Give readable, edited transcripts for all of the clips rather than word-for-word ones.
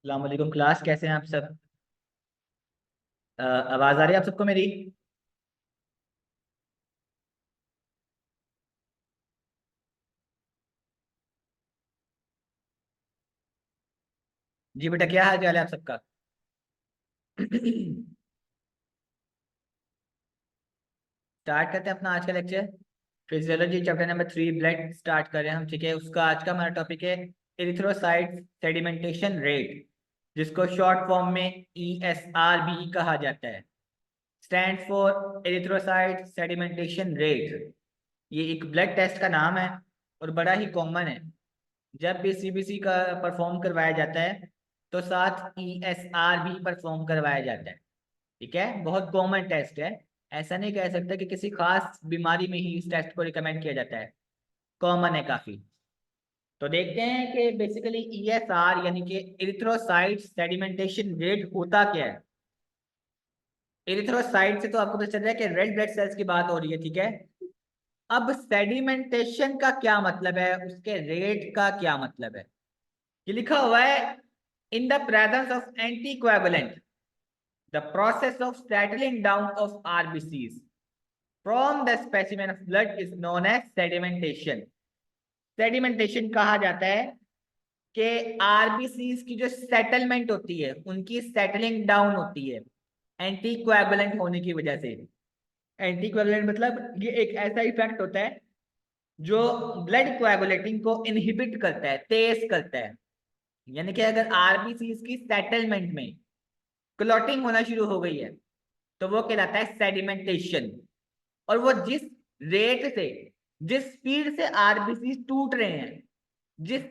अस्सलाम वालेकुम क्लास, कैसे हैं आप सब? आवाज़ आ रही है आप सबको मेरी? जी बेटा, क्या हाल चाल है आप सबका? स्टार्ट करते हैं अपना आज का lecture. Physiology chapter number 3 blood start कर रहे हैं हम, ठीक है। उसका आज का हमारा टॉपिक है एरिथ्रोसाइट सेडिमेंटेशन रेट, जिसको शॉर्ट फॉर्म में ESR भी कहा जाता है। Stand for erythrocyte sedimentation rate. ये एक ब्लड टेस्ट का नाम है और बड़ा ही कॉमन है। जब भी CBC का परफॉर्म करवाया जाता है तो साथ ESR भी परफॉर्म करवाया जाता है, ठीक है। बहुत कॉमन टेस्ट है। ऐसा नहीं कह सकता कि किसी खास बीमारी में ही इस टेस्ट को रिकमेंड किया जाता है। कॉमन है काफी। तो देखते हैं कि बेसिकली ESR यानी कि एरिथ्रोसाइट सेडिमेंटेशन रेट होता क्या है। एरिथ्रोसाइट से तो आपको पता चल रहा है कि रेड ब्लड सेल्स की बात हो रही है, ठीक है। अब सेडिमेंटेशन का क्या मतलब है, उसके रेट का क्या मतलब है? ये लिखा हुआ है, in the presence of anticoagulant the process of settling down of RBCs from the specimen of blood is known as sedimentation. Sedimentation कहा जाता है कि RBCs की जो सेटलमेंट होती है उनकी सेटलिंग डाउन होती है एंटीकोएगुलेंट होने की वजह से। एंटीकोएगुलेंट मतलब ये एक ऐसा इफेक्ट होता है जो ब्लड कोएगुलेटिंग को इनहिबिट करता है, तेज करता है। यानी कि अगर RBCs की सेटलमेंट में क्लॉटिंग होना शुरू हो गई है तो वो कहलाता है सेडिमेंटेशन। और वो जिस रेट से, जिस स्पीड से RBC टूट रहे हैं, जिस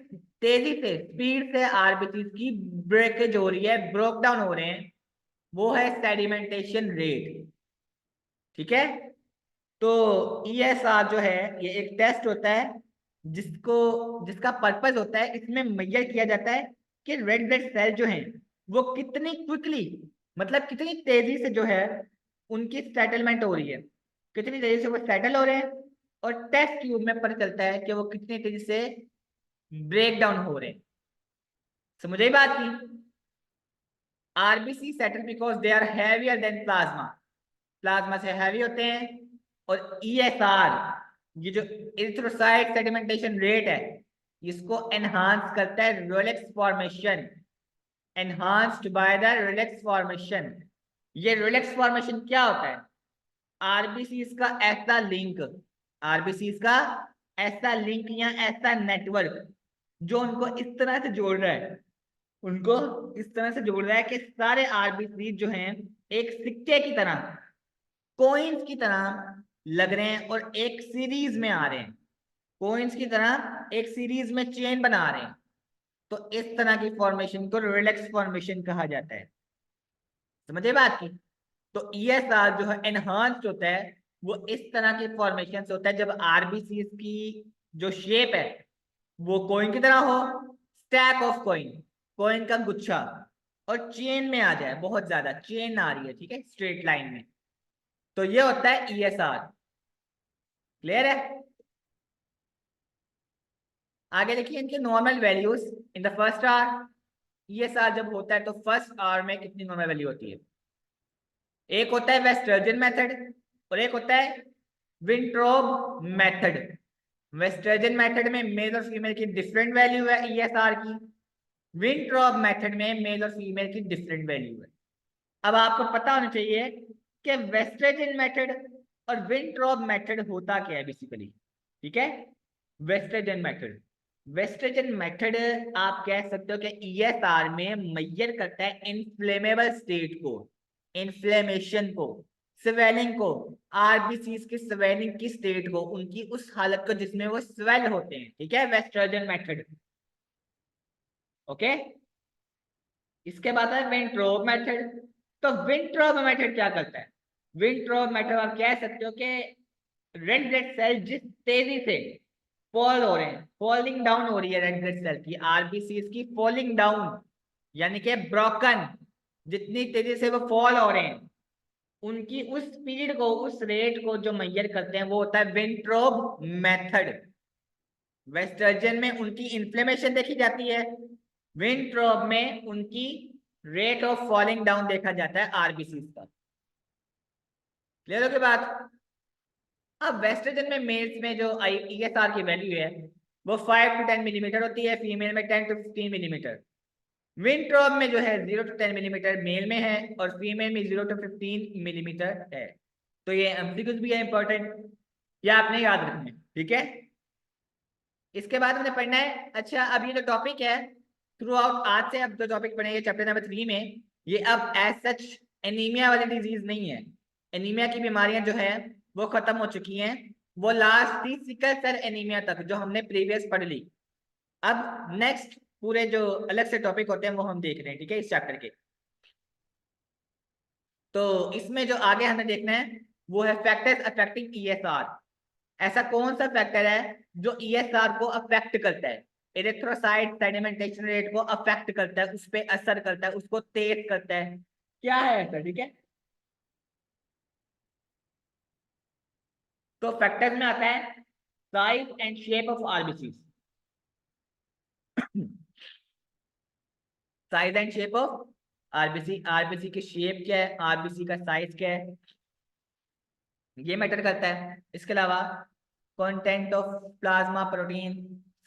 तेजी से स्पीड से RBC की ब्रेकेज हो रही है, ब्रोक डाउन हो रहे हैं, वो है सेडिमेंटेशन रेट, ठीक है। तो ESR जो है ये एक टेस्ट होता है जिसको जिसका पर्पस होता है, इसमें मेजर किया जाता है कि रेड ब्लड सेल जो हैं वो कितनी क्विकली, मतलब कितनी तेजी से जो है उनकी सेटलमेंट हो रही है, कितनी तेजी से वो सेटल हो रहे हैं। और टेस्ट ट्यूब में पता चलता है कि वो कितनी तेजी से ब्रेक डाउन हो रहे हैं। समझ आई बात की? RBC settle because they are heavier than plasma, plasma से हैवी होते हैं। और ESR, ये जो इरिथ्रोसाइट सेडिमेंटेशन रेट है, इसको एनहांस करता है Rolex formation, enhanced by the Rolex formation. ये रोलेक्स फॉर्मेशन क्या होता है? RBC का ऐसा लिंक, RBC का ऐसा लिंक या ऐसा नेटवर्क जो उनको इस तरह से जोड़ रहा है, उनको इस तरह से जोड़ रहा है कि सारे RBC जो हैं एक सिक्के की तरह, कोइंस की तरह लग रहे हैं और एक सीरीज में आ रहे हैं। कोइंस की तरह एक सीरीज में चेन बना रहे हैं। तो इस तरह की फॉर्मेशन को रिलैक्स फॉर्मेशन कहा जाता है। समझे बात की? तो ESR जो है एनहांस्ड होता है, वो इस तरह के फॉर्मेशन से होता है जब RBC की जो शेप है वो कोइन की तरह हो, स्टैक ऑफ कोइन, कोइन का गुच्छा, और चेन में आ जाए, बहुत ज्यादा चेन आ रही है, ठीक है, स्ट्रेट लाइन में। तो ये होता है ESR। क्लियर है? आगे देखिए इनके normal values. In the first hour, ESR जब होता है तो फर्स्ट आवर में कितनी नॉर्मल वैल्यू होती है? एक होता है वेस्टर्जन मेथड और एक होता है विंट्रोब मेथड। वेस्टर्जन मेथड में मेल और फीमेल की डिफरेंट वैल्यू है ESR की। विंट्रोब मेथड में मेल और फीमेल की डिफरेंट वैल्यू है। अब आपको पता होना चाहिए कि वेस्टर्जन मेथड और विंट्रोब मेथड होता क्या है बेसिकली, ठीक है। वेस्टर्जन मेथड, वेस्टर्जन मेथड आप कह सकते हो कि ESR में मेजर करता है इन्फ्लेमेबल स्टेट को, इन्फ्लेमेशन को, स्वेलिंग को, RBCs की स्वेलिंग की स्टेट को, उनकी उस हालत को जिसमें वो स्वेल होते हैं, ठीक है, वेस्टर्जन मेथड। ओके। इसके बाद है विंट्रोब मेथड। तो विंट्रोब मेथड क्या करता है? विंट्रोब मेथड आप कह सकते हो कि रेड ब्लड सेल जिस तेजी से फॉल हो रहे हैं, फॉलिंग डाउन हो रही है रेड ब्लड सेल की, RBC की फॉलिंग डाउन, यानी कि ब्रोकन, जितनी तेजी से वो फॉल हो रहे हैं, उनकी उस स्पीड को, उस रेट को जो मेजर करते हैं वो होता है विंट्रोब मेथड। वेस्टर्जन में उनकी इन्फ्लेमेशन देखी जाती है विंट्रोप में उनकी रेट ऑफ फॉलिंग डाउन देखा जाता है आरबीसी का। क्लियर हो गई बात। अब वेस्ट्रोजन में मेल्स में जो ईएसआर की वैल्यू है वो 5 to 10 मिलीमीटर होती है, फीमेल में 10 to 15 मिलीमीटर। विंट्रोप में जो है 0 to 10 मिलीमीटर मेल में है और फीमेल में 0 to 15 मिलीमीटर है। तो ये एमसीक्यूज भी है इंपॉर्टेंट, ये आपने याद रखना है, ठीक है। इसके बाद हमने पढ़ना है, अच्छा अब ये जो टॉपिक है थ्रू आउट आज से अब जो टॉपिक पढ़ेंगे चैप्टर नंबर 3 में, ये अब एज सच एनीमिया वाली डिजीज नहीं है। एनीमिया की बीमारियां जो है वो खत्म हो चुकी हैं, वो लास्ट थी सिकल सेल एनीमिया तक जो हमने प्रीवियस पढ़ ली। अब नेक्स्ट पूरे जो अलग से टॉपिक होते हैं वो हम देख रहे हैं, ठीक है, इस चैप्टर के। तो इसमें जो आगे हमें देखना है वो है फैक्टर्स अफेक्टिंग ईएसआर। ऐसा कौन सा फैक्टर है जो ईएसआर को अफेक्ट करता है, इरेथ्रोसाइट सेडिमेंटेशन रेट को अफेक्ट करता है, उस पर असर करता है, उसको तेज करता है, क्या है ऐसा, ठीक है। तो फैक्टर्स में आता है size and shape of RBC. Size and shape of RBC, RBC की शेप क्या है, आरबीसी का साइज क्या है, ये मैटर करता है। इसके अलावा content of plasma protein,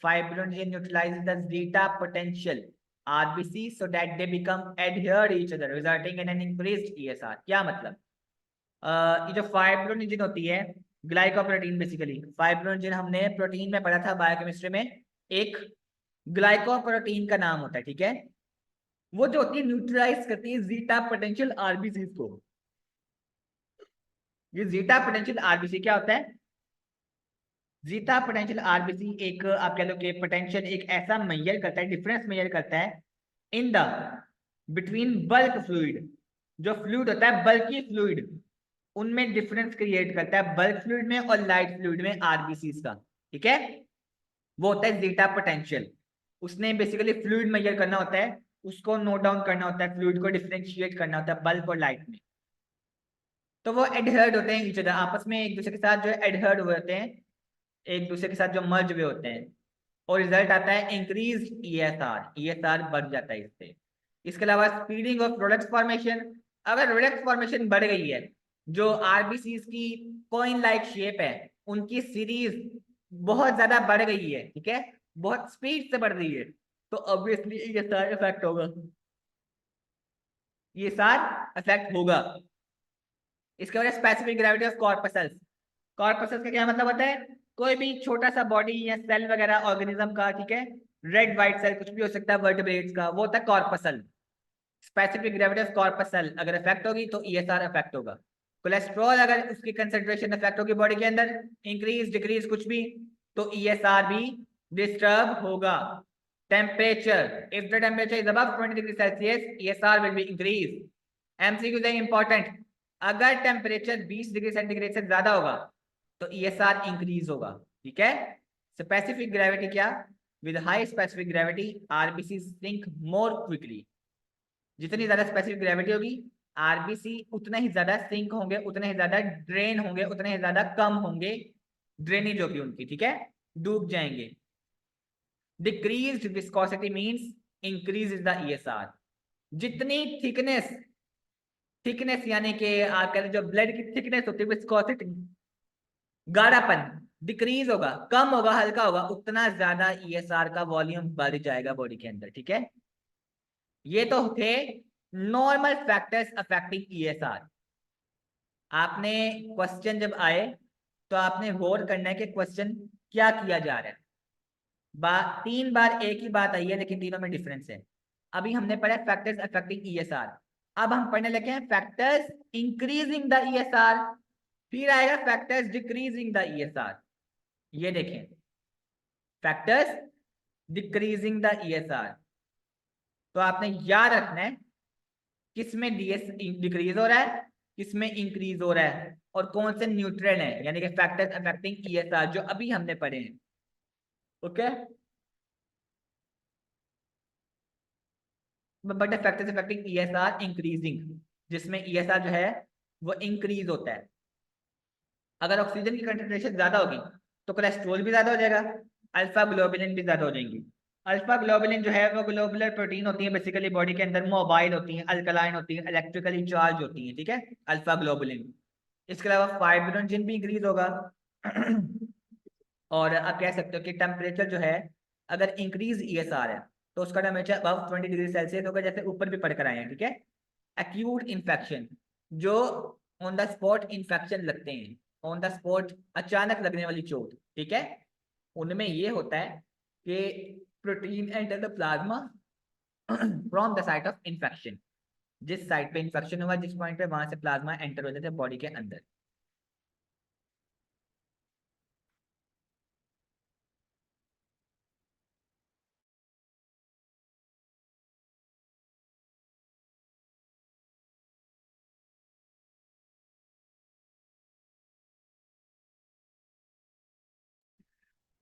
fibrinogen neutralizes the zeta potential RBC so that they become adhere each other resulting in an increased ESR। क्या मतलब, ये जो फाइब्रोनेजिन होती है ग्लाइकोप्रोटीन, बेसिकली फाइब्रोनेजिन हमने प्रोटीन में पढ़ा था बायोकेमिस्ट्री में, एक ग्लाइकोप्रोटीन का नाम होता है, ठीक है। वो जो होती है न्यूट्रलाइज करती है जीटा पोटेंशियल आरबीसी को। ये जीटा पोटेंशियल आरबीसी क्या होता है, जीटा पोटेंशियल आरबीसी एक आप कह लो कि पोटेंशियल एक ऐसा मेजर करता है, डिफरेंस मेजर करता है in the between bulk fluid, जो फ्लूइड होता है बल्की फ्लूइड उनमें डिफरेंस क्रिएट करता है, बल्क फ्लूइड में और लाइट फ्लूइड में आरबीसी का, ठीक है। वो होता है जीटा पोटेंशियल। उसने बेसिकली फ्लूइड मेजर करना होता है, उसको नोट डाउन करना होता है, फ्लूइड को डिफरेंशिएट करना होता है बल्क और लाइट में। तो वो एडहर्ड होते हैं ईच अदर, आपस में एक दूसरे के साथ जो एडहर्ड हुए होते हैं, एक दूसरे के साथ जो मर्ज हुए होते हैं, और रिजल्ट आता है इंक्रीज ईएसआर, ईएसआर बढ़ जाता है इससे। इसके अलावा स्पीडिंग ऑफ प्रोडक्ट फॉर्मेशन, अगर प्रोडक्ट फॉर्मेशन बढ़ गई है, जो आरबीसी की कॉइन लाइक शेप है उनकी सीरीज बहुत ज्यादा बढ़ गई है, ठीक है, बहुत स्पीड से बढ़ रही है, तो ऑब्वियसली ईएसआर इफेक्ट होगा, ईएसआर इफेक्ट होगा। इसके बाद specific gravity of corpuscles. Corpuscles का क्या मतलब होता है, कोई भी छोटा सा बॉडी या सेल वगैरह ऑर्गेनिज्म का, ठीक है, रेड व्हाइट सेल कुछ भी हो सकता है वर्टिब्रेट्स का, वो होता है corpuscle. Specific gravity of corpuscle अगर इफेक्ट होगी तो ईएसआर इफेक्ट होगा। कोलेस्ट्रॉल अगर उसकी कंसेंट्रेशन इफेक्ट होगी बॉडी के अंदर, इंक्रीज डिक्रीज कुछ भी, तो ईएसआर भी डिस्टर्ब होगा। Temperature, if the temperature is above 20 degree Celsius ESR will be increase. MCQ is important, अगर टेम्परेचर 20 डिग्री सेंटीग्रेड से ज्यादा होगा तो ईएसआर इंक्रीज होगा, ठीक है। स्पेसिफिक ग्रेविटी क्या, with high specific gravity RBC sink more quickly. जितनी ज्यादा स्पेसिफिक ग्रेविटी होगी आरबीसी उतना ही ज्यादा सिंक होंगे, उतने ही ज्यादा ड्रेन होंगे, उतने ही ज्यादा कम होंगे ड्रेनेज होगी उनकी, ठीक है, डूब जाएंगे। Decreased viscosity means increase is the ESR. जितनी थिकनेस, थिकनेस यानी कि आप कह जो ब्लड की थिकनेस होती है विस्कोसिटी, गाढ़ापन डिक्रीज होगा, कम होगा, हल्का होगा, उतना ज्यादा ईएसआर का वॉल्यूम बढ़ जाएगा बॉडी के अंदर, ठीक है। ये तो थे नॉर्मल फैक्टर्स अफेक्टिंग ईएसआर। आपने क्वेश्चन जब आए तो आपने गौर करना है कि क्वेश्चन क्या किया जा रहा है। 3 बार एक ही बात आई है लेकिन तीनों में डिफरेंस है। अभी हमने पढ़ा फैक्टर्स अफेक्टिंग ईएसआर, अब हम पढ़ने लगे हैं फैक्टर्स इंक्रीजिंग द ईएसआर, फिर आएगा फैक्टर्स डिक्रीजिंग द ईएसआर। ये देखें फैक्टर्स डिक्रीजिंग द ईएसआर, तो आपने याद रखना है किसमें डीएस डिक्रीज हो रहा है, किसमें इंक्रीज हो रहा है, और कौन से न्यूट्रल है, यानी कि फैक्टर्स अफेक्टिंग ईएसआर जो अभी हमने पढ़े हैं, okay. But factors affecting ESR increasing, जिसमें ईएसआर जो है वो इंक्रीज होता है। अगर ऑक्सीजन की कंसेंट्रेशन ज्यादा होगी तो कोलेस्ट्रॉल भी ज्यादा हो जाएगा, अल्फा ग्लोबुलिन भी ज्यादा हो जाएंगी, अल्फा ग्लोबुलिन जो है वो ग्लोबुलर प्रोटीन होती है, बेसिकली बॉडी के अंदर मोबाइल होती हैं, अल्कलाइन होती हैं, इलेक्ट्रिकली चार्ज होती हैं, ठीक है, अल्फा ग्लोबुलिन। इसके अलावा फाइब्रोनजिन भी इंक्रीज होगा। और आप कह सकते हो कि टेम्परेचर जो है अगर इंक्रीज ईएसआर है तो उसका टेम्परेचर अबव 20 डिग्री सेल्सियस होगा, जैसे ऊपर भी पढ़ कर आए हैं, ठीक है। एक्यूट इन्फेक्शन, जो ऑन द स्पॉट इन्फेक्शन लगते हैं, ऑन द स्पॉट अचानक लगने वाली चोट, ठीक है, उनमें ये होता है कि protein enter the plasma from the site of infection. जिस साइट पे इन्फेक्शन हुआ, जिस पॉइंट पे, वहां से प्लाज्मा एंटर हो जाता है बॉडी के अंदर।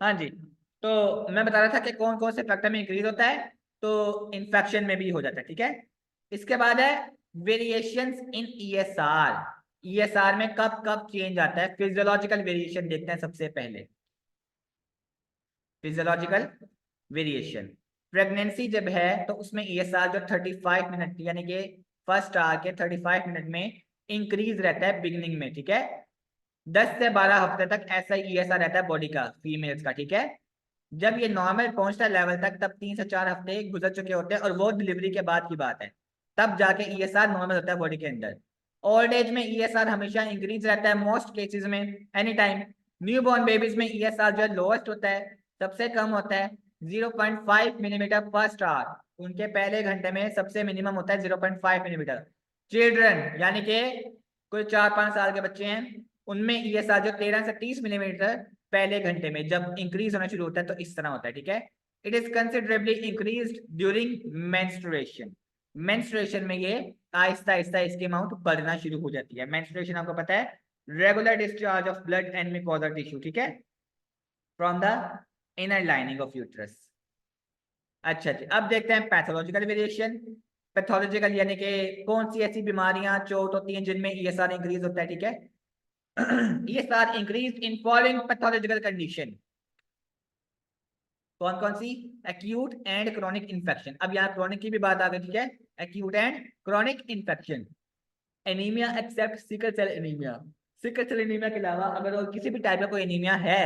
हाँ जी, तो मैं बता रहा था कि कौन कौन से फैक्टर में इंक्रीज होता है, तो इन्फेक्शन में भी हो जाता है, ठीक है। इसके बाद है वेरिएशंस इन ईएसआर। ईएसआर में कब कब चेंज आता है, फिजियोलॉजिकल वेरिएशन देखते हैं सबसे पहले। फिजियोलॉजिकल वेरिएशन, प्रेगनेंसी जब है तो उसमें ईएसआर जो 35 मिनट यानी कि फर्स्ट आवर के 35 मिनट में इंक्रीज रहता है बिगिनिंग में, ठीक है। 10 से 12 हफ्ते तक ऐसा ही ईएसआर रहता है बॉडी का, फीमेल्स का, ठीक है। जब ये नॉर्मल पहुंचता है लेवल तक, तब 3 से 4 हफ्ते गुजर चुके होते हैं, और वो डिलीवरी के बाद की बात है, तब जाके ईएसआर नॉर्मल होता है बॉडी के अंदर। ओल्ड एज में ईएसआर हमेशा इंक्रीज रहता है, मोस्ट केसेस में, any time. New born babies में ईएसआर जो है लोएस्ट होता है, सबसे कम होता है 0.5 मिलीमीटर फर्स्ट आवर, उनके पहले घंटे में सबसे मिनिमम होता है 0.5 मिलीमीटर। चिल्ड्रन यानी कि कोई 4-5 साल के बच्चे हैं, उनमें ईएसआर जो 13 से 30 मिलीमीटर पहले घंटे में जब इंक्रीज होना शुरू होता है, तो इस तरह होता है, ठीक है। It is considerably increase during menstruation. Menstruation में ये आहिस्ता आहिस्ता इसकी अमाउंट बढ़ना शुरू हो जाती है। मेंस्ट्रुएशन आपको पता है, regular discharge of blood and mucosa tissue, ठीक है, from the inner lining of uterus. अच्छा जी, अब देखते हैं पैथोलॉजिकल वेरिएशन। पैथोलॉजिकल यानी कि कौन सी ऐसी बीमारियां, चोट होती हैं जिनमें ईएसआर इंक्रीज होता है, ठीक है। ESR increase in following pathological condition. कौन कौन सी, एक्यूट एंड क्रॉनिक इन्फेक्शन। अब यहाँ क्रॉनिक की भी बात आ गई, ठीक है, acute and chronic infection. Anaemia except sickle cell anaemia. Sickle cell anaemia के अलावा अगर और किसी भी टाइप का कोई एनीमिया है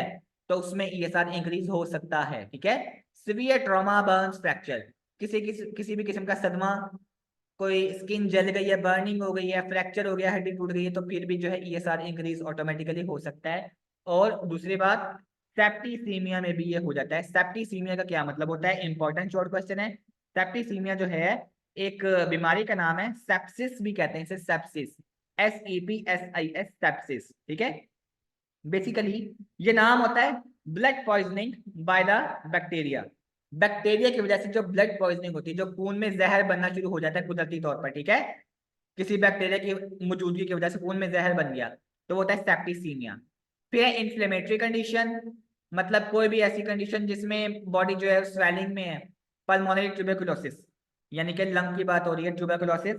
तो उसमें ईएसआर इंक्रीज हो सकता है, ठीक है। सीवियर ट्रॉमा, बर्न्स, फ्रैक्चर, किसी भी किस्म का सदमा, कोई स्किन जल गई है, बर्निंग हो गई है, फ्रैक्चर हो गया, हड्डी टूट गई है, तो फिर भी जो है ईएसआर इंक्रीज ऑटोमेटिकली हो सकता है। और दूसरी बात, सेप्टिसीमिया में भी ये हो जाता है। सेप्टिसीमिया का क्या मतलब होता है, इंपॉर्टेंट शॉर्ट क्वेश्चन है। सेप्टिसीमिया जो है एक बीमारी का नाम है, सेप्सिस भी कहते हैं इसे, सेप्सिस, SEPSIS, सेप्सिस, ठीक है। बेसिकली ये नाम होता है blood poisoning by the bacteria. Bacteria की वजह से जो ब्लड पॉइजनिंग होती है, जो खून में जहर बनना शुरू हो जाता है कुदरती तौर पर, ठीक है, किसी बैक्टीरिया की मौजूदगी की वजह से खून में जहर बन गया, तो वो होता है सेप्टिसीमिया। फिर है इन्फ्लेमेटरी कंडीशन, मतलब कोई भी ऐसी कंडीशन जिसमें बॉडी जो है स्वेलिंग में है। पल्मोनरी ट्यूबरकुलोसिस, यानी कि लंग की बात हो रही है, ट्यूबरकुलोसिस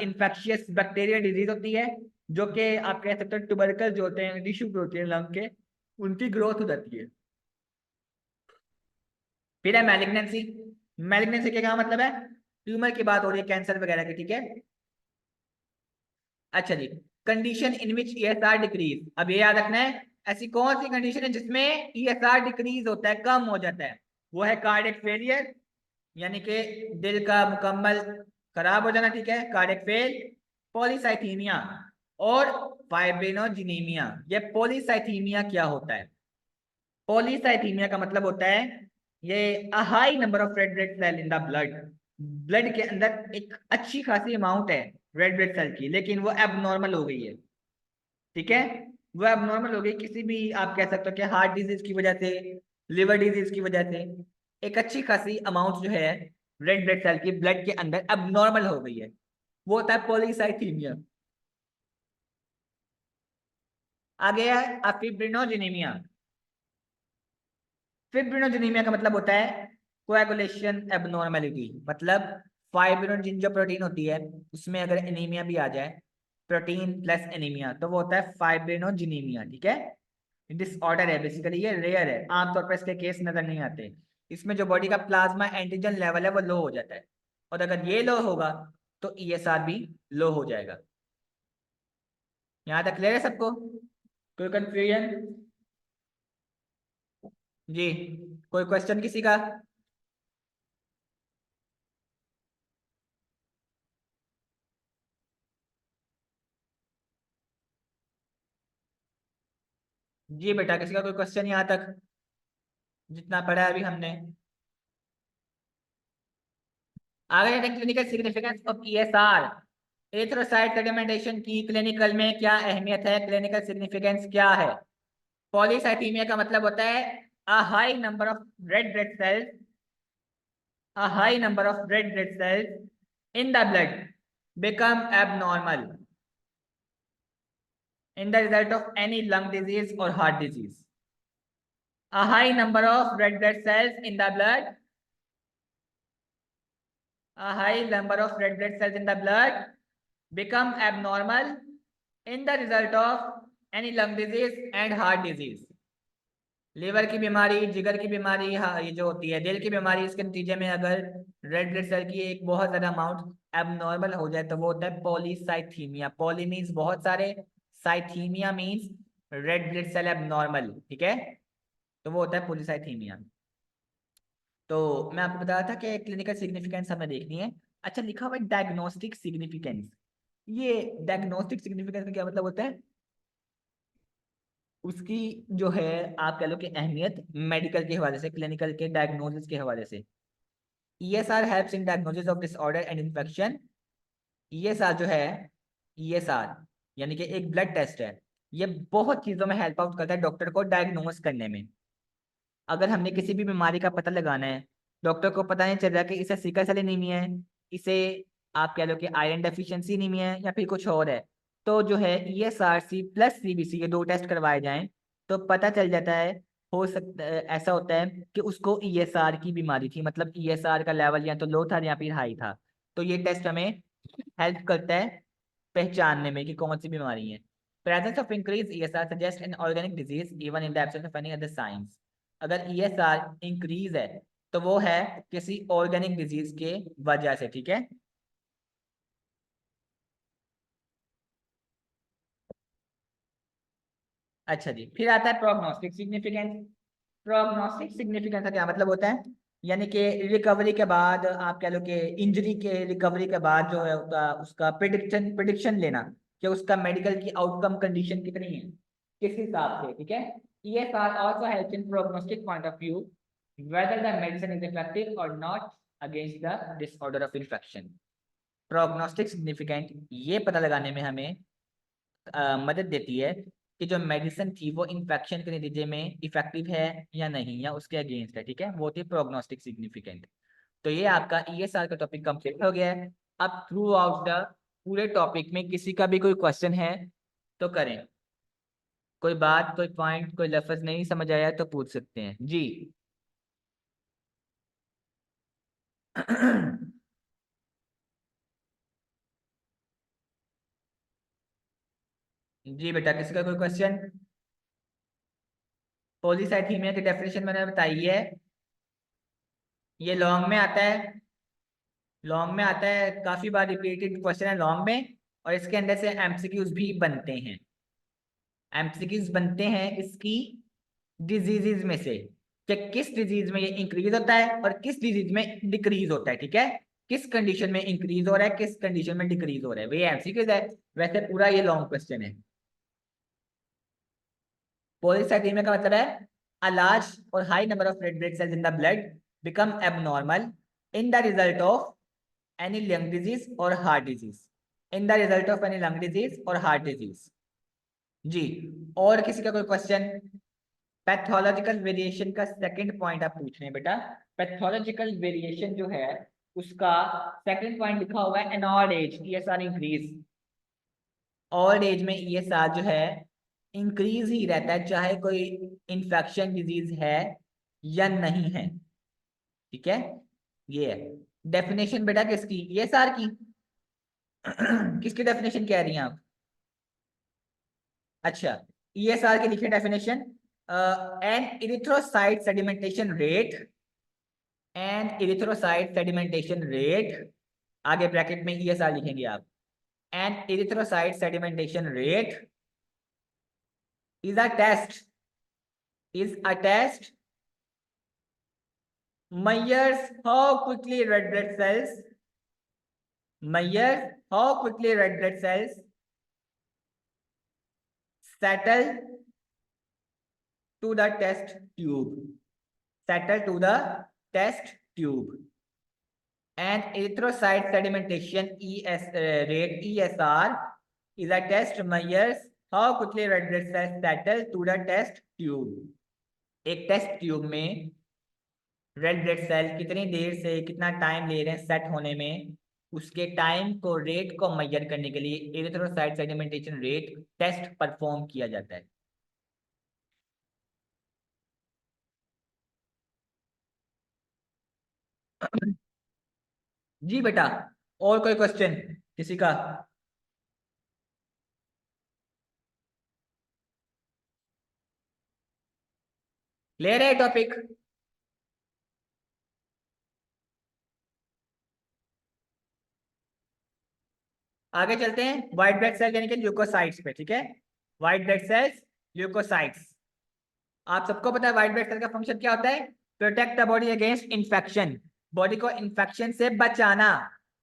इन्फेक्शियस बैक्टीरियल डिजीज होती है, जो कि आप कह सकते हो ट्यूबरकल जो होते हैं, टिश्यू जो होते हैं लंग के, उनकी ग्रोथ हो जाती है। फिर है मैलिग्नेंसी। मैलिग्नेंसी का क्या मतलब है, ट्यूमर की बात हो रही है, कैंसर वगैरह की, ठीक है। अच्छा जी, condition in which ESR decreases, अब ये याद रखना है, ऐसी कौन सी कंडीशन है जिसमें ईएसआर डिक्रीज होता है, कम हो जाता है। वो है कार्डियक फेलियर, यानी कि दिल का मुकम्मल खराब हो जाना, ठीक है, कार्डियक फेल, पॉलीसाइथीमिया और फाइब्रिनोजेनीमिया। ये पॉलीसाइथीमिया क्या होता है, पॉलीसाइथीमिया का मतलब होता है ये high number of red blood cell in the blood. Blood के अंदर एक अच्छी खासी अमाउंट है रेड ब्लड सेल की, लेकिन वो एबनॉर्मल हो गई है, ठीक है। वो एबनॉर्मल हो गई किसी भी, आप कह सकते हो कि हार्ट डिजीज की वजह से, लिवर डिजीज की वजह से, एक अच्छी खासी अमाउंट जो है रेड ब्लड सेल की ब्लड के अंदर एबनॉर्मल हो गई है, वो होता है पॉलीसाइथीमिया। आगे है फिब्रिनोजेनीमिया। फिब्रिनोजेनीमिया का मतलब होता है कोएगुलेशन एबनॉर्मेलिटी, मतलब फाइब्रिनोजिन जो प्रोटीन होती है उसमें अगर एनीमिया भी आ जाए, प्रोटीन प्लस एनीमिया, तो वो होता है फाइब्रिनोजेनीमिया, ठीक है। डिसऑर्डर है बेसिकली, ये रेयर है, आमतौर पर इसके केस नजर नहीं आते। इसमें जो बॉडी का प्लाज्मा एंटीजन लेवल है वो लो हो जाता है, और अगर ये लो होगा तो ईएसआर भी लो हो जाएगा। यहाँ तक क्लियर है सबको? कोई कंफ्यूजन? जी, कोई क्वेश्चन किसी का? जी बेटा, किसी का कोई क्वेश्चन यहाँ तक, जितना पढ़ा है अभी हमने? आगे clinical significance of ESR, erythrocyte sedimentation की क्लिनिकल में क्या अहमियत है, क्लिनिकल सिग्निफिकेंस क्या है? पॉलीसाइथीमिया का मतलब होता है a high number of red blood cells, a high number of red blood cells in the blood become abnormal in the result of any lung disease or heart disease. A high number of red blood cells in the blood, a high number of red blood cells in the blood become abnormal in the result of any lung disease and heart disease. Liver की बीमारी, जिगर की बीमारी, हाँ ये जो होती है दिल की बीमारी, इसके नतीजे में अगर रेड ब्लड सेल की एक बहुत ज्यादा अमाउंट एबनॉर्मल हो जाए तो वो होता है पॉलीसाइथीमिया। पॉली मीन्स बहुत सारे, cythemia means red blood cell abnormal, ठीक है, तो वो होता है पॉलीसाइथीमिया। तो मैं आपको बता रहा था कि क्लिनिकल सिग्निफिकेंस हमें देखनी है। अच्छा, लिखा हुआ है डायग्नोस्टिक सिग्निफिकेंस। ये डायग्नोस्टिक सिग्निफिकेंस का क्या मतलब होता है? उसकी जो है आप कह लो कि अहमियत मेडिकल के हवाले से, क्लिनिकल के डायग्नोसिस के हवाले से। ESR helps in diagnosis of disorder and infection. ESR जो है, ईएसआर यानी कि एक ब्लड टेस्ट है, ये बहुत चीजों में हेल्प आउट करता है डॉक्टर को डायग्नोस करने में। अगर हमने किसी भी बीमारी का पता लगाना है, डॉक्टर को पता नहीं चल रहा कि इसे सिकल सेल एनीमिया है, इसे आप कह लो कि आयरन डेफिशिएंसी एनीमिया है, या फिर कुछ और है, तो जो है ईएसआरसी प्लस सीबीसी ये दो टेस्ट करवाए जाएं तो पता चल जाता है। हो सकता ऐसा होता है कि उसको ईएसआर की बीमारी थी, मतलब ईएसआर का लेवल या तो लो था या फिर हाई था। तो ये टेस्ट हमें हेल्प करता है पहचानने में कि कौन सी बीमारी है। Presence of increase ESR suggest an organic disease even in the absence of any other science. अगर ईएसआर इंक्रीज है तो वो है किसी ऑर्गेनिक डिजीज के वजह से, ठीक है। अच्छा जी, फिर आता है प्रोग्नोस्टिक सिग्निफिकेंस। प्रोग्नोस्टिक सिग्निफिकेंस का क्या मतलब होता है? यानी कि रिकवरी के बाद, आप कह लो कि इंजरी के रिकवरी के बाद जो है उसका उसका प्रिडिक्शन प्रिडिक्शन लेना कि उसका मेडिकल की आउटकम कंडीशन कितनी है, किस हिसाब से, ठीक है। ESR also helps in prognostic point of view whether the medicine is effective or not against the disorder of infection. Prognostic significant ये पता लगाने में हमें मदद देती है कि जो मेडिसिन थी वो इन्फेक्शन के नतीजे में इफेक्टिव है या नहीं, या उसके अगेंस्ट है, ठीक है, वो थी प्रोग्नोस्टिक सिग्निफिकेंट। तो ये आपका ईएसआर का टॉपिक कंप्लीट हो गया है। अब थ्रू आउट द पूरे टॉपिक में किसी का भी कोई क्वेश्चन है तो करें। कोई बात, कोई पॉइंट, कोई लफ्ज नहीं समझ आया तो पूछ सकते हैं जी। जी बेटा, किसी का कोई क्वेश्चन? पॉलीसाइथीमिया की डेफिनेशन मैंने बताई है, ये लॉन्ग में आता है, लॉन्ग में आता है, काफी बार रिपीटेड क्वेश्चन है लॉन्ग में, और इसके अंदर से एमसीक्यूज भी बनते हैं। एमसीक्यूज बनते हैं इसकी डिजीजेज में से, कि किस डिजीज में ये इंक्रीज होता है और किस डिजीज में डिक्रीज होता है, ठीक है, किस कंडीशन में इंक्रीज हो रहा है, किस कंडीशन में डिक्रीज हो रहा है, वही एमसीक्यूज है। वैसे पूरा ये लॉन्ग क्वेश्चन है। पॉलीसाइथेमिया का मतलब है a large or high number of red blood cells in the blood become abnormal in the result of any lung disease or heart disease, in the result of any lung disease or heart disease जी। और किसी का कोई question? Pathological variation का second point आप पूछ रहे हैं बेटा। पैथोलॉजिकल वेरिएशन जो है उसका सेकंड पॉइंट लिखा हुआ है in old age ESR increase. Old age में ईएसआर जो है इंक्रीज ही रहता है, चाहे कोई इंफेक्शन डिजीज है या नहीं है, ठीक है। ये है डेफिनेशन बेटा किसकी, ईएसआर की। किसकी डेफिनेशन कह रही हैं आप? अच्छा, ईएसआर की लिखिए definition, an erythrocyte sedimentation rate and erythrocyte sedimentation rate, आगे ब्रैकेट में ESR लिखेंगे आप, and erythrocyte sedimentation rate is a test measures how quickly red blood cells settle to the test tube and erythrocyte sedimentation rate ESR is a test measures how quickly red blood cells settle to the test tube. एक test tube में red blood cell कितनी देर से कितना time ले रहे हैं set होने में, उसके टाइम को रेट को मेजर करने के लिए erythrocyte sedimentation rate test perform किया जाता है। जी बेटा, और कोई क्वेश्चन किसी का? क्लियर है टॉपिक? आगे चलते हैं व्हाइट ब्लड सेल यानी कि ल्यूकोसाइट्स पे। ठीक है, व्हाइट ब्लड सेल्स, ल्यूकोसाइट्स। आप सबको पता है व्हाइट ब्लड सेल का फंक्शन क्या होता है? Protect the body against infection, body को इन्फेक्शन से बचाना।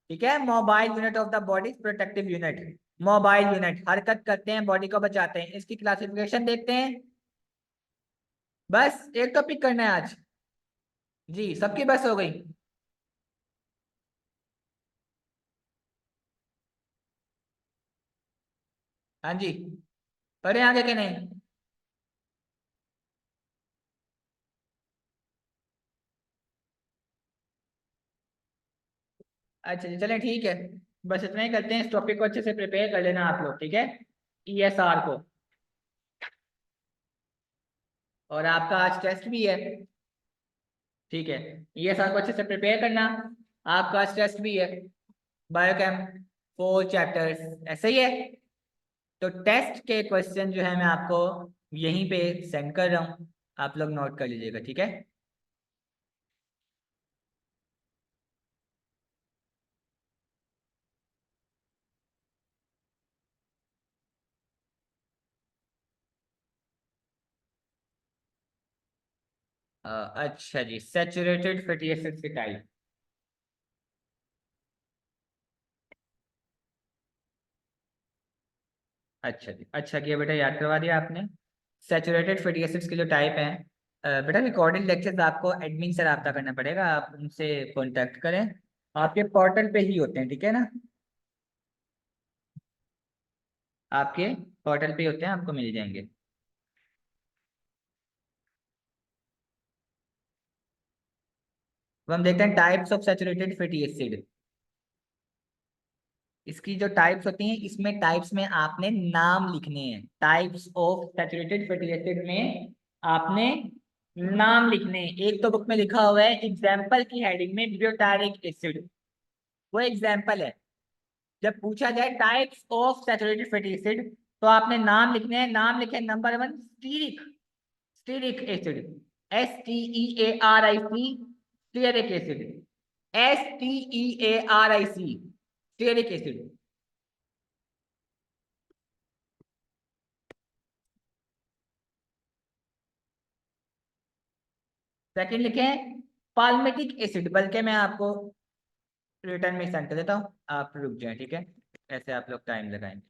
ठीक है, mobile unit of the body, protective unit, mobile unit, हरकत करते हैं, बॉडी को बचाते हैं। इसकी क्लासिफिकेशन देखते हैं। बस एक टॉपिक करना है आज जी, सबकी बस हो गई? हाँ जी, पढ़े आगे के नहीं? अच्छा जी, चलें ठीक है, बस इतना ही करते हैं। इस टॉपिक को अच्छे से प्रिपेयर कर लेना आप लोग, ठीक है, ESR को। और आपका आज टेस्ट भी है, ठीक है, ESR को अच्छे से प्रिपेयर करना। आपका आज टेस्ट भी है, बायोकेम 4 चैप्टर्स, ऐसे ही है। तो टेस्ट के क्वेश्चन जो है मैं आपको यहीं पे सेंड कर रहा हूँ, आप लोग नोट कर लीजिएगा, ठीक है। अच्छा जी, सैचुरेटेड फैटी एसिड्स की टाइप। अच्छा जी, अच्छा किया बेटा, याद करवा दिया आपने। सैचुरेटेड फैटी एसिड्स के जो टाइप हैं, बेटा रिकॉर्डेड लेक्चर्स आपको एडमिन से रब्ता करना पड़ेगा, आप उनसे कांटेक्ट करें, आपके पोर्टल पे ही होते हैं, ठीक है ना, आपके पोर्टल पे ही होते हैं, आपको मिल जाएंगे। अब हम देखते हैं types of saturated fatty acid. इसकी जो टाइप्स होती हैं, इसमें टाइप्स में आपने नाम लिखने हैं। Types of saturated fatty acid में आपने नाम लिखने हैं। एक तो बुक में लिखा हुआ है एग्जाम्पल की हेडिंग में ब्यूटारिक एसिड, वो एग्जाम्पल है। जब पूछा जाए types of saturated fatty acid, तो आपने नाम लिखने हैं। नाम लिखे नंबर 1 stearic, stearic acid, STEARIC, stearic acid, STEARIC, stearic acid. Second लिखें पाल्मेटिक एसिड, बल्कि मैं आपको रिटर्न में सेंड कर देता हूँ, आप रुक जाएं, ठीक है, ऐसे आप लोग टाइम लगाएंगे।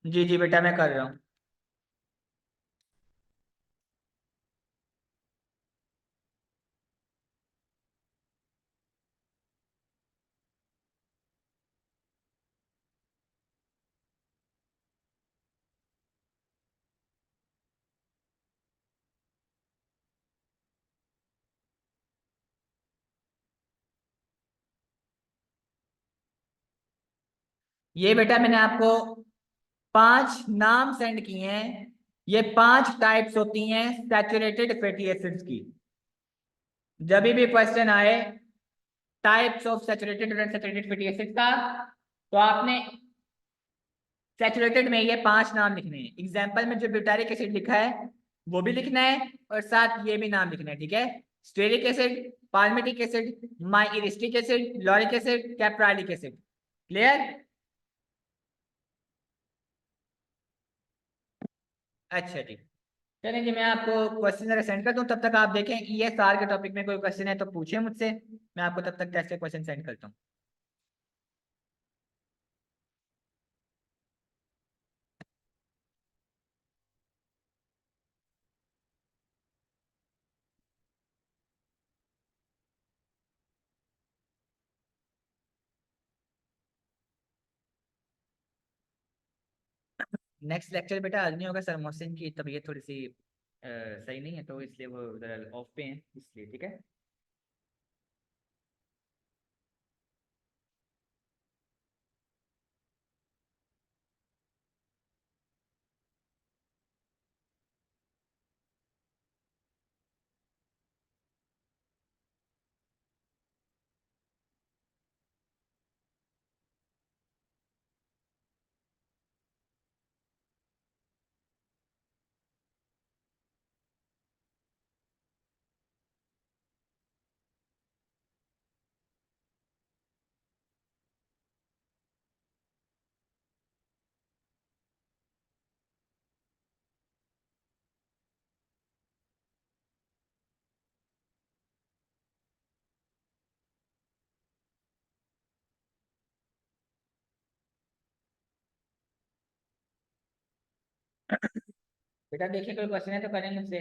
जी जी बेटा, मैं कर रहा हूँ। ये बेटा मैंने आपको 5 नाम सेंड किए हैं। ये 5 टाइप्स होती हैं सैचुरेटेड फैटी एसिड्स की। जब भी क्वेश्चन आए टाइप्स ऑफ सैचुरेटेड और अनसैचुरेटेड फैटी एसिड का, तो आपने सैचुरेटेड में ये 5 नाम लिखने हैं। एग्जाम्पल में जो ब्यूटारिक एसिड लिखा है, वो भी लिखना है और साथ ये भी नाम लिखना है, ठीक है। Stearic acid, palmitic acid, myristic acid, lauric acid, caprylic acid. Clear? अच्छा जी। चलिए जी, मैं आपको क्वेश्चन जरा सेंड कर दूं, तब तक आप देखें ESR के टॉपिक में कोई क्वेश्चन है तो पूछिए मुझसे, मैं आपको तब तक टेस्ट के क्वेश्चन सेंड करता हूँ। नेक्स्ट लेक्चर बेटा आज नहीं होगा, सर मोहसिन की तबीयत थोड़ी सी सही नहीं है, तो इसलिए वो जरा ऑफ पे हैं, इसलिए, ठीक है। बेटा देखिए कोई क्वेश्चन है तो करें मुझसे।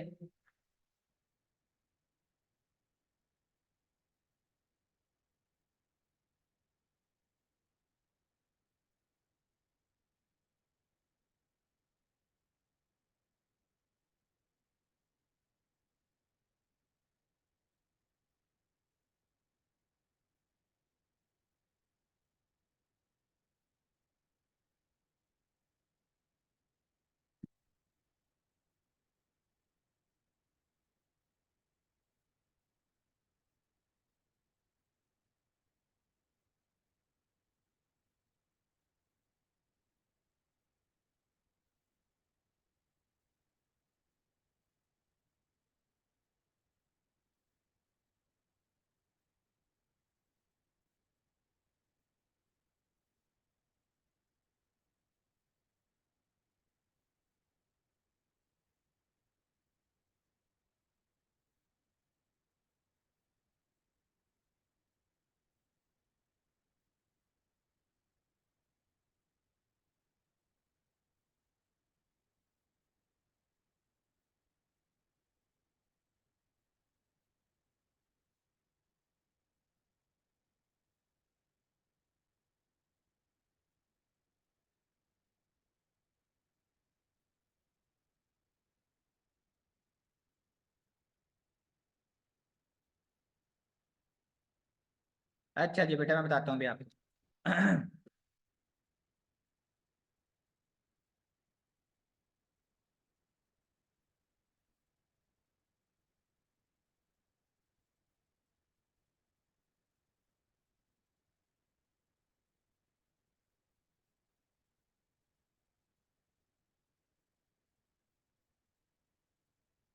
अच्छा जी बेटा, मैं बताता हूँ अभी आपको।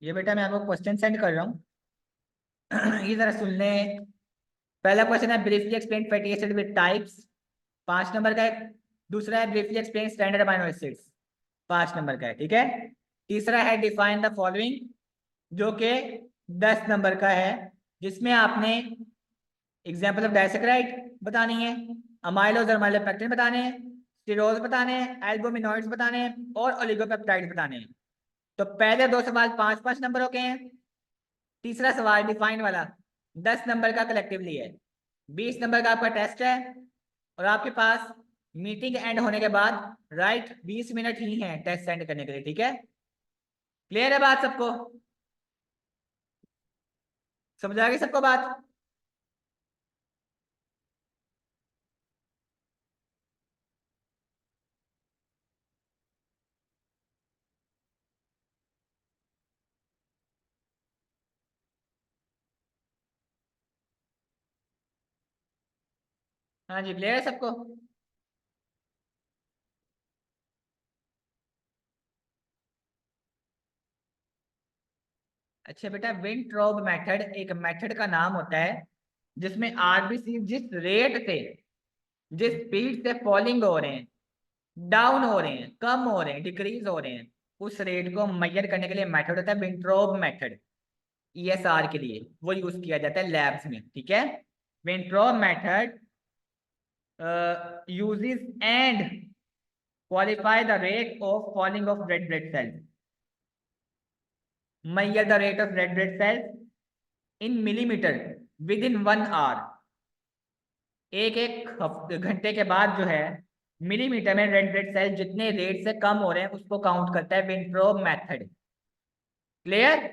ये बेटा मैं आपको क्वेश्चन सेंड कर रहा हूँ। ये जरा सुन लें। पहला क्वेश्चन है briefly explain fatty acid with types, 5 number का है। दूसरा है briefly explain standard amino acids, 5 number का है, ठीक है। तीसरा है डिफाइन द फॉलोइंग, जो कि 10 नंबर का है, जिसमें आपने एग्जाम्पल ऑफ डाइसेक्राइड बतानी है, अमाइलोज और अमाइलोपेक्टिन बताने हैं, स्टेरोल्स बताने हैं, एल्बुमिनॉइड्स बताने हैं और ओलिगोपेप्टाइड्स बताने हैं। तो पहले 2 सवाल 5-5 नंबर हो गए हैं। तीसरा सवाल डिफाइन वाला 10 नंबर का कलेक्टिवली है। 20 नंबर का आपका टेस्ट है, और आपके पास मीटिंग एंड होने के बाद राइट 20 मिनट ही है टेस्ट सेंड करने के लिए, ठीक है। क्लियर है बात सबको? समझ आ गई सबको बात? हाँ जी, क्लियर है सबको? अच्छा बेटा, विंट्रोब मेथड एक मेथड का नाम होता है जिसमें आरबीसी जिस रेट से, जिस स्पीड से फॉलिंग हो रहे हैं, डाउन हो रहे हैं, कम हो रहे हैं, डिक्रीज हो रहे हैं, उस रेट को मेजर करने के लिए मेथड होता है विंट्रोब मेथड। ईएसआर के लिए वो यूज किया जाता है लैब्स में, ठीक है। विंट्रोब method uses and qualify the rate of falling of red blood cells. Measure the rate of red blood cells in millimeter within 1 hour. एक एक घंटे के बाद जो है मिलीमीटर में रेड ब्लड सेल जितने रेट से कम हो रहे हैं उसको काउंट करता है विंट्रोब मेथड। क्लियर?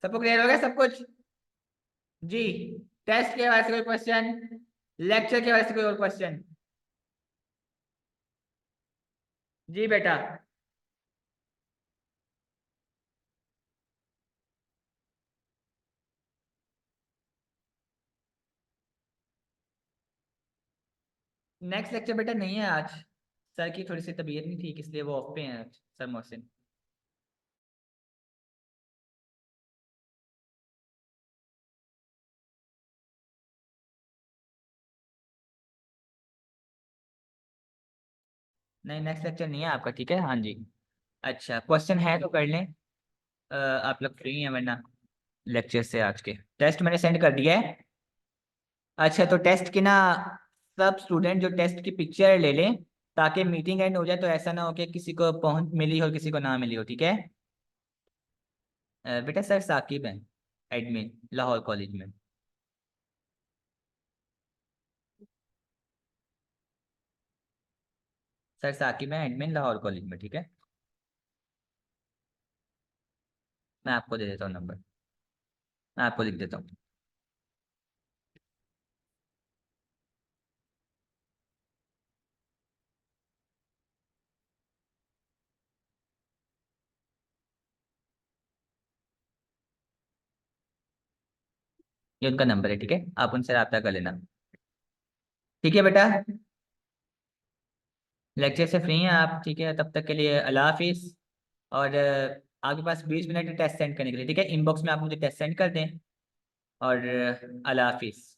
सबको क्लियर हो गया सब कुछ जी? टेस्ट के वाले से कोई क्वेश्चन, लेक्चर के वाले से कोई और क्वेश्चन? जी बेटा। नेक्स्ट लेक्चर बेटा नहीं है आज, सर की थोड़ी सी तबीयत नहीं ठीक, इसलिए वो ऑफ पे हैं आज, सर मोहसिन। नहीं, नेक्स्ट लेक्चर नहीं है आपका, ठीक है, हाँ जी। अच्छा, क्वेश्चन है तो कर लें। आप लोग फ्री हैं वरना लेक्चर से आज के टेस्ट मैंने सेंड कर दिया है। अच्छा, तो टेस्ट की ना सब स्टूडेंट जो टेस्ट की पिक्चर ले लें ताकि मीटिंग एंड हो जाए, तो ऐसा ना हो कि किसी को पहुंच मिली हो किसी को ना मिली हो, ठीक है। बेटा सर साकिब हैं, एडमिन लाहौर कॉलेज में। सर साकिब हैं, एडमिन लाहौर कॉलेज में, ठीक है। मैं आपको दे देता हूँ नंबर, मैं आपको लिख देता हूँ। ये उनका नंबर है, ठीक है, आप उनसे रब्ता कर लेना। ठीक है बेटा, लेक्चर से फ्री हैं आप, ठीक है, तब तक के लिए अल्लाह हाफिज। और आपके पास 20 मिनट टेस्ट सेंड करने के लिए, ठीक है, इनबॉक्स में आप मुझे टेस्ट सेंड कर दें। और अल्लाह हाफिज।